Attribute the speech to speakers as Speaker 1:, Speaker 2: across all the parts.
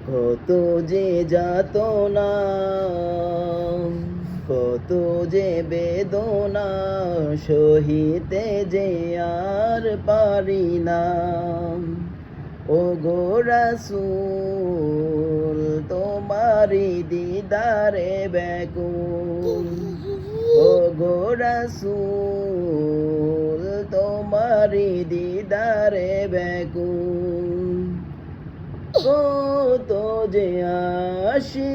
Speaker 1: কত যে যাতনা, কত যে বেদনা, সহিতে যে আর পারি না। ওগো রাসূল তোমারি দিদারে ব্যাকুল, ওগো রাসূল তোমারি দিদারে ব্যাকুল। কত যে আসি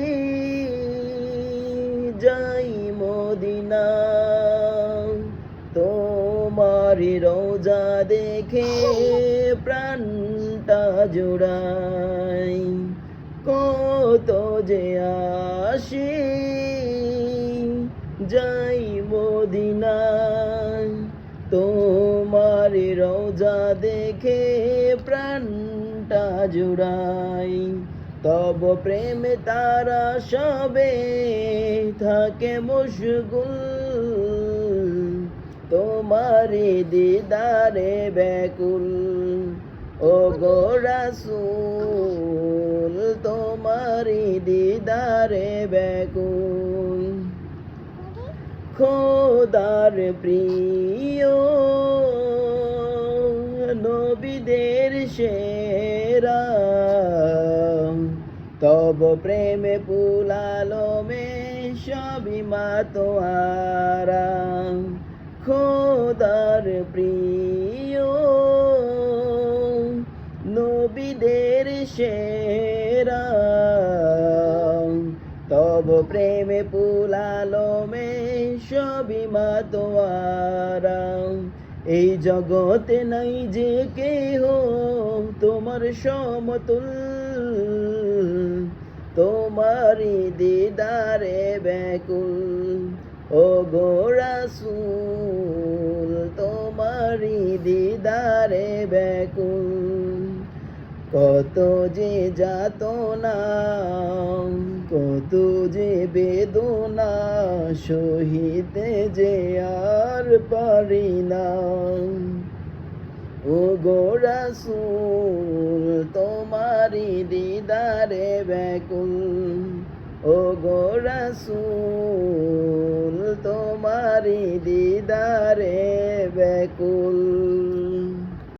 Speaker 1: যাই মদিনা, তোমারি রওজা দেখে প্রাণটা জুড়াই। কত যে আসি যাই মদিনা, তোমারি রওজা দেখে প্রাণটা জুড়াই। তব প্রেমে তারা সবে থাকে মশগুল, তোমারি দিদারে ব্যাকুল। ওগো রাসূল তোমারি দিদারে ব্যাকুল। খোদার প্রিয় নবীদের সেরা, তব প্রেমে পুলালমে সবই মাতোয়ারা। খোদার প্রিয় নবীদের সেরা, তব প্রেমে পুলালমে সবই মাতোয়ারা। এই জগতে নাই যে কেহ তোমার সমতুল, তোমারি দিদারে ব্যাকুল। ওগো রাসূল তোমারি দিদারে ব্যাকুল। কত যে যাতনা, কত যে বেদনা, সহিতে যে আর পারি না। ওগো রাসূল তোমারি দিদারে ব্যাকুল, ওগো রাসূল তোমারি দিদারে ব্যাকুল।